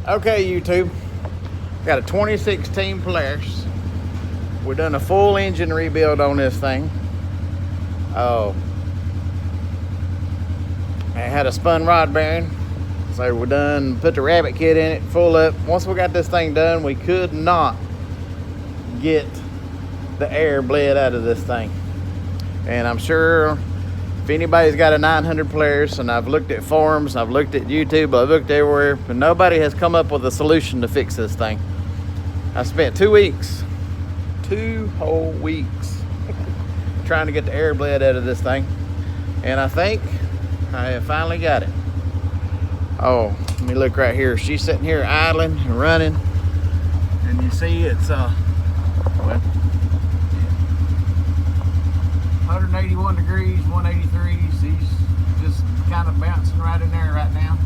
Okay, YouTube. Got a 2016 Polarris. We've done a full engine rebuild on this thing. Oh. It had a spun rod bearing. So we done put the rabbit kit in it, full up. Once we got this thing done, we could not get the air bled out of this thing. And I'm sure if anybody's got a 900 Polarris, and I've looked at forums, I've looked at YouTube, I've looked everywhere, but nobody has come up with a solution to fix this thing. I spent 2 weeks, 2 whole weeks, trying to get the air bled out of this thing. And I think I have finally got it. Oh, let me look right here. She's sitting here idling and running. And you see it's, well, 181 degrees, 183. She's just kind of bouncing right in there right now.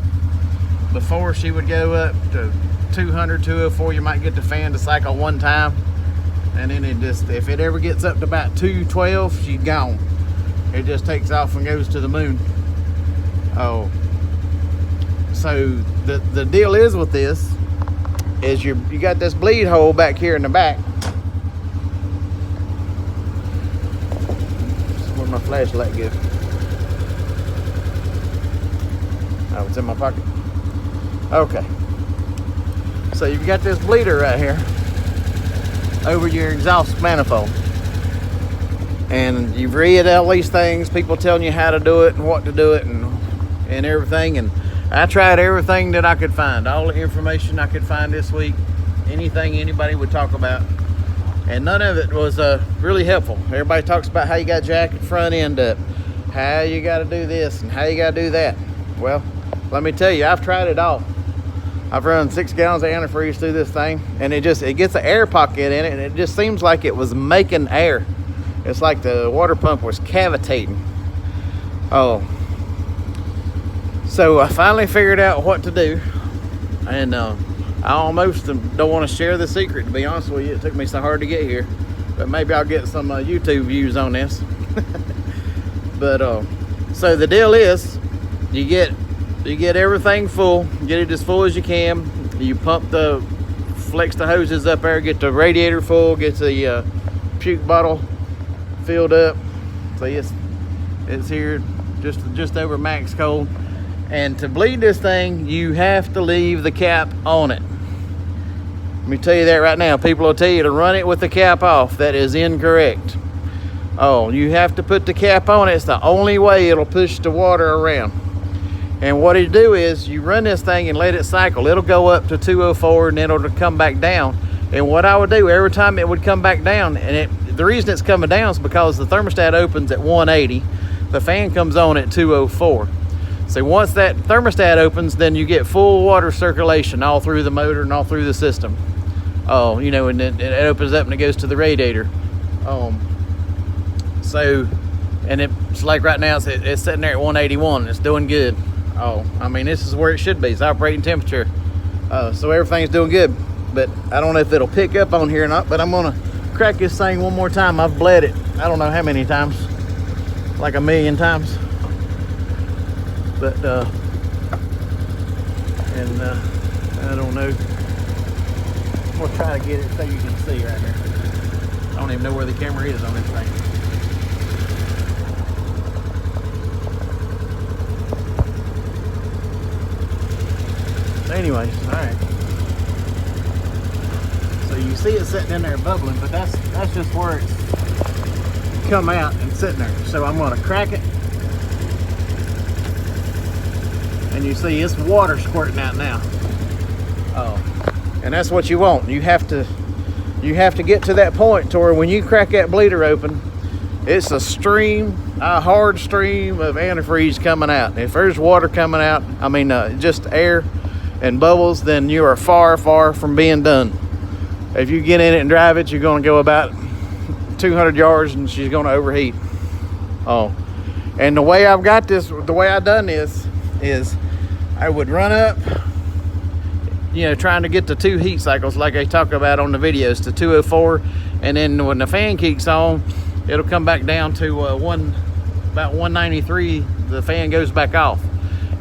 Before she would go up to 200, 204, you might get the fan to cycle one time. And then it just, if it ever gets up to about 212, she's gone. It just takes off and goes to the moon. Oh. So the deal is with this is you got this bleed hole back here in the back. Where'd my flashlight go? Oh, it's in my pocket. Okay. So you've got this bleeder right here over your exhaust manifold. And you've read all these things, people telling you how to do it and what to do it and everything. And I tried everything that I could find, all the information I could find this week, anything anybody would talk about, and none of it was really helpful. Everybody talks about how you got to jack the front end up, how you got to do this and how you got to do that. Well, let me tell you, I've tried it all. I've run 6 gallons of antifreeze through this thing, and it gets an air pocket in it, and it just seems like it was making air. It's like the water pump was cavitating. Oh. So I finally figured out what to do, and I almost don't want to share the secret, to be honest with you. It took me so hard to get here, but maybe I'll get some YouTube views on this. But so the deal is, you get everything full, get it as full as you can. You flex the hoses up there, get the radiator full, get the puke bottle filled up. So it's here just over max cold. And to bleed this thing, you have to leave the cap on it. Let me tell you that right now. People will tell you to run it with the cap off. That is incorrect. Oh, you have to put the cap on it. It's the only way it'll push the water around. And what you do is you run this thing and let it cycle. It'll go up to 204 and then it'll come back down. And what I would do every time it would come back down, and the reason it's coming down is because the thermostat opens at 180. The fan comes on at 204. So once that thermostat opens, then you get full water circulation all through the motor and all through the system. Oh, you know, and then it opens up and it goes to the radiator. So, and it's like right now, it's sitting there at 181. It's doing good. Oh, I mean, this is where it should be. It's operating temperature. So everything's doing good. But I don't know if it'll pick up on here or not, but I'm gonna crack this thing one more time. I've bled it, I don't know how many times, like 1,000,000 times. But, I don't know. We'll try to get it so you can see right here. I don't even know where the camera is on this thing. Anyways, all right. So you see it sitting in there bubbling, but that's just where it's come out and sitting there. So I'm gonna crack it. And you see it's water squirting out now. Oh, and that's what you want. You have to get to that point to where when you crack that bleeder open, it's a hard stream of antifreeze coming out. If there's water coming out, I mean just air and bubbles, then you are far, far from being done. If you get in it and drive it, you're going to go about 200 yards and she's going to overheat. Oh, and the way I've got this, the way I've done this is I would run up, you know, trying to get the 2 heat cycles like I talk about on the videos to 204, and then when the fan kicks on, it'll come back down to about 193. The fan goes back off,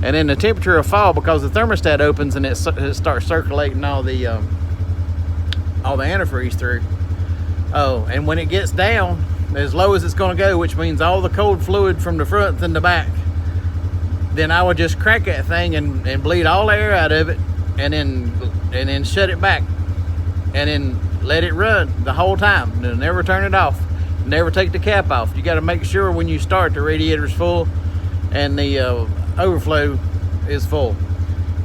and then the temperature will fall because the thermostat opens and it starts circulating all the antifreeze through. Oh, and when it gets down as low as it's going to go, which means all the cold fluid from the front and the back, then I would just crack that thing and bleed all the air out of it, and then shut it back, and then let it run the whole time. Never turn it off. Never take the cap off. You got to make sure when you start the radiator's full and the overflow is full,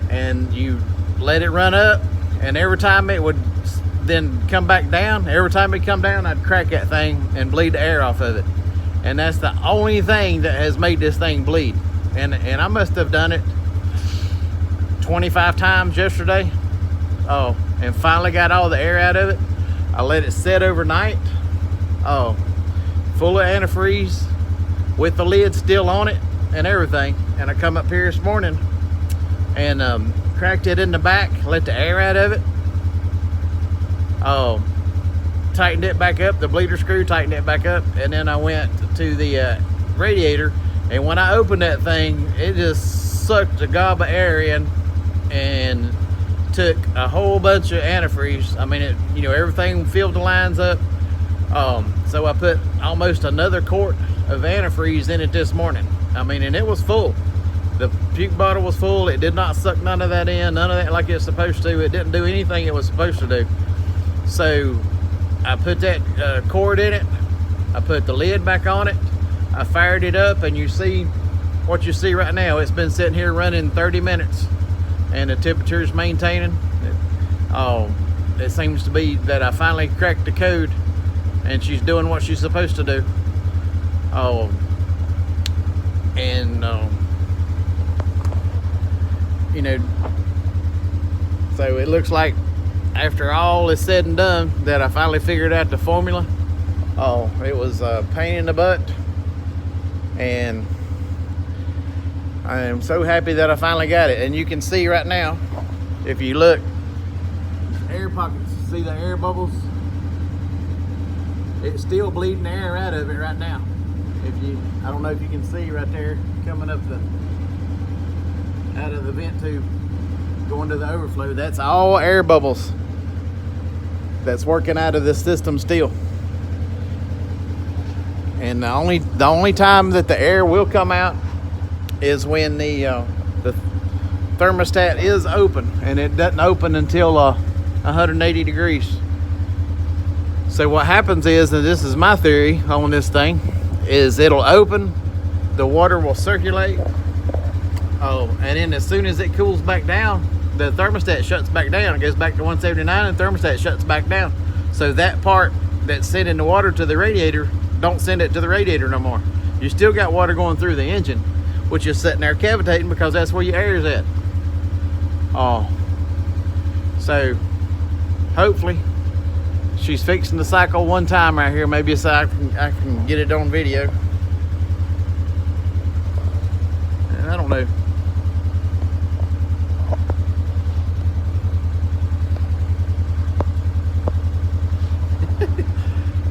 and you let it run up, and every time it would then come back down, every time it come down, I'd crack that thing and bleed the air off of it. And that's the only thing that has made this thing bleed. And I must have done it 25 times yesterday. Oh, and finally got all the air out of it. I let it sit overnight. Oh, full of antifreeze with the lid still on it and everything. And I come up here this morning and cracked it in the back, let the air out of it. Oh, tightened it back up, the bleeder screw, tightened it back up, and then I went to the radiator, and when I opened that thing, it just sucked a gob of air in and took a whole bunch of antifreeze. I mean, everything filled the lines up. So I put almost another quart of antifreeze in it this morning. I mean, and it was full. The puke bottle was full. It did not suck none of that in, none of that like it's supposed to. It didn't do anything it was supposed to do. So I put that cord in it. I put the lid back on it. I fired it up, and you see what you see right now. It's been sitting here running 30 minutes, and the temperature is maintaining. It seems to be that I finally cracked the code, and she's doing what she's supposed to do. So it looks like after all is said and done that I finally figured out the formula. It was a pain in the butt, and I am so happy that I finally got it. And you can see right now, if you look, air pockets, see the air bubbles? It's still bleeding air out of it right now. I don't know if you can see right there coming up out of the vent tube going to the overflow. That's all air bubbles that's working out of this system still. And the only time that the air will come out is when the thermostat is open, and it doesn't open until 180 degrees. So what happens is, and this is my theory on this thing, is it'll open, the water will circulate, and then as soon as it cools back down, the thermostat shuts back down. It goes back to 179 and the thermostat shuts back down. So that part that's sending the water to the radiator, don't send it to the radiator no more. You still got water going through the engine, which is sitting there cavitating because that's where your air is at. So hopefully she's fixing the cycle one time right here. Maybe so I can get it on video. And I don't know.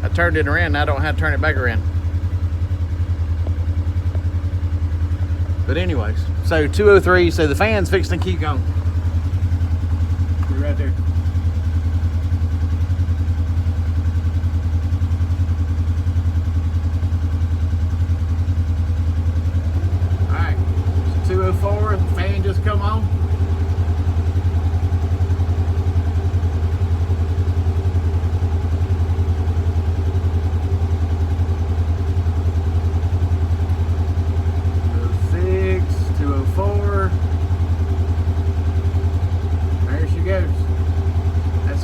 I turned it around. Now I don't have to turn it back around. But anyways, so 203. So the fan's fixing to keep going. You're right there. All right, 204. The fan just come on.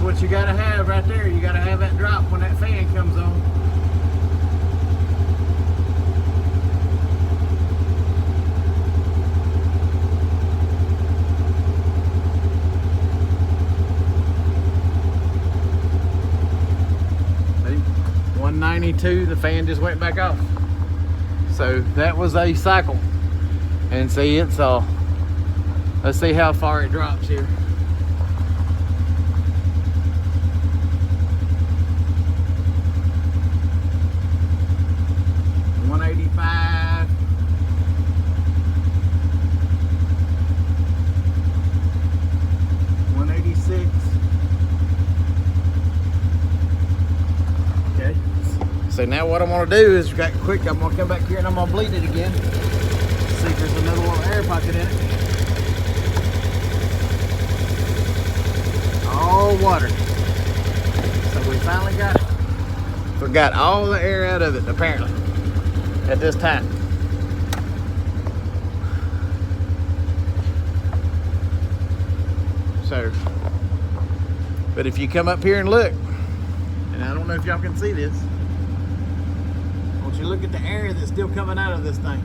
What you gotta have right there. You gotta have that drop when that fan comes on. See? 192, the fan just went back off. So that was a cycle. And see, it's let's see how far it drops here. 185. So now what I'm gonna do is right quick, I'm gonna come back here and I'm gonna bleed it again. See if there's another little air pocket in it. All water. So we finally got all the air out of it apparently at this time. So, but if you come up here and look, and I don't know if y'all can see this, I want you to look at the air that's still coming out of this thing.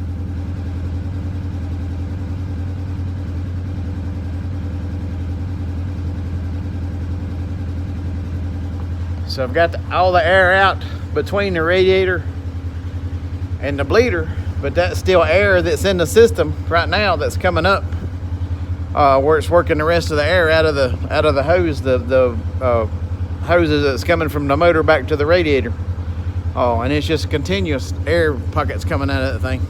So I've got all the air out between the radiator and the bleeder, but that's still air that's in the system right now that's coming up, where it's working the rest of the air out of the hose, the hoses that's coming from the motor back to the radiator. And it's just continuous air pockets coming out of that thing.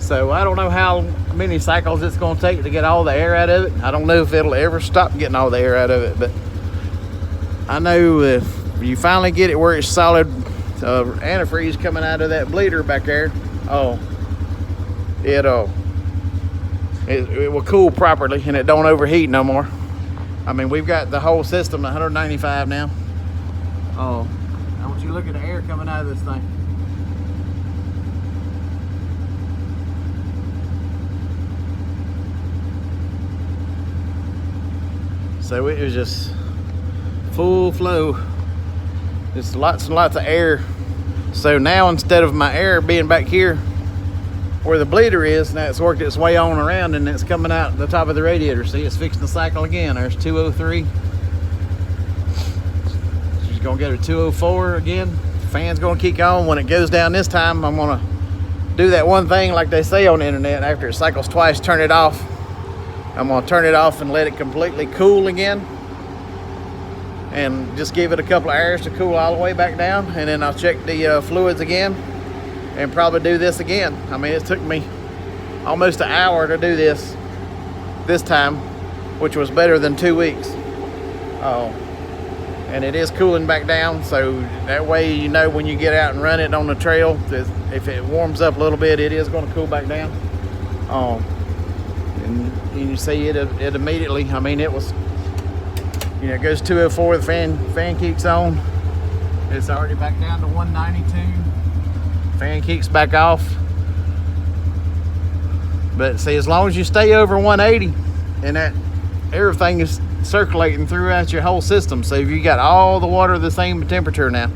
So I don't know how many cycles it's going to take to get all the air out of it. I don't know if it'll ever stop getting all the air out of it, but I know if you finally get it where it's solid antifreeze coming out of that bleeder back there, it will cool properly and it don't overheat no more. I mean, we've got the whole system at 195 now. I want you to look at the air coming out of this thing. So it was just full flow, just lots and lots of air. So now instead of my air being back here where the bleeder is, now it's worked its way on around and it's coming out the top of the radiator. See, it's fixing the cycle again. There's 203. She's gonna get her 204 again. Fan's gonna kick on. When it goes down this time, I'm gonna do that one thing like they say on the internet, after it cycles twice, turn it off. I'm gonna turn it off and let it completely cool again, and just give it a couple of hours to cool all the way back down, and then I'll check the fluids again and probably do this again. I mean, it took me almost an hour to do this time, which was better than 2 weeks. And it is cooling back down, so that way you know when you get out and run it on the trail, if it warms up a little bit, it is going to cool back down. And you see it immediately. I mean, it was, it goes 204, the fan kicks on. It's already back down to 192. Fan kicks back off. But see, as long as you stay over 180, and that everything is circulating throughout your whole system. So you got all the water the same temperature now.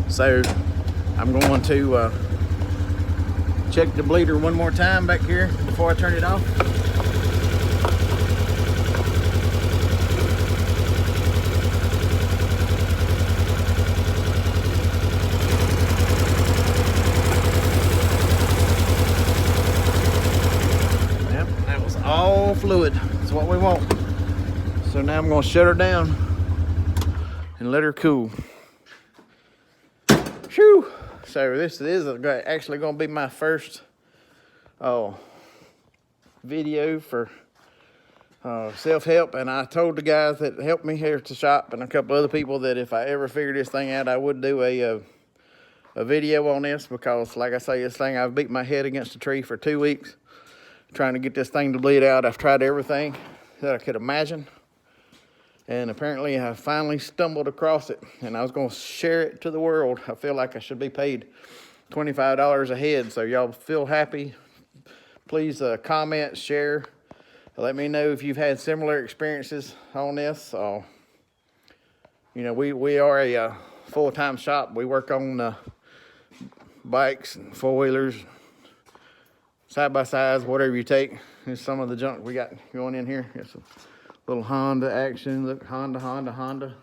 So I'm going to check the bleeder one more time back here before I turn it off. Yep, that was all fluid. That's what we want. So now I'm going to shut her down and let her cool. Whew. So this is actually going to be my first video for self-help, and I told the guys that helped me here at the shop and a couple other people that if I ever figured this thing out, I would do a video on this, because like I say, this thing, I've beat my head against a tree for 2 weeks trying to get this thing to bleed out. I've tried everything that I could imagine, and apparently I finally stumbled across it, and I was going to share it to the world. I feel like I should be paid $25 a head, so y'all feel happy. Please comment, share, let me know if you've had similar experiences on this. We are a full-time shop. We work on bikes and four-wheelers, side-by-sides, whatever you take. Here's some of the junk we got going in here. Got some little Honda action. Look, Honda.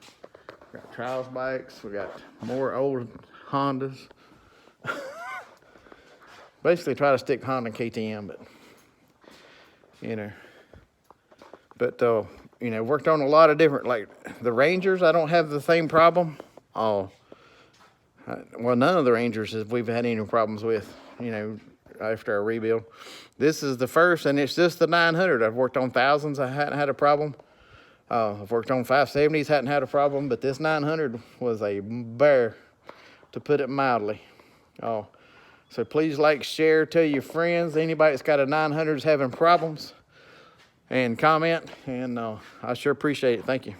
We got trials bikes. We got more old Hondas. Basically try to stick Honda KTM, but worked on a lot of different, like the Rangers. I don't have the same problem. Well, none of the Rangers we've had any problems with, after our rebuild. This is the first, and it's just the 900. I've worked on thousands. I hadn't had a problem I've worked on 570s, hadn't had a problem, but this 900 was a bear, to put it mildly. So please like, share, tell your friends, anybody that's got a 900 is having problems, and comment, and I sure appreciate it. Thank you.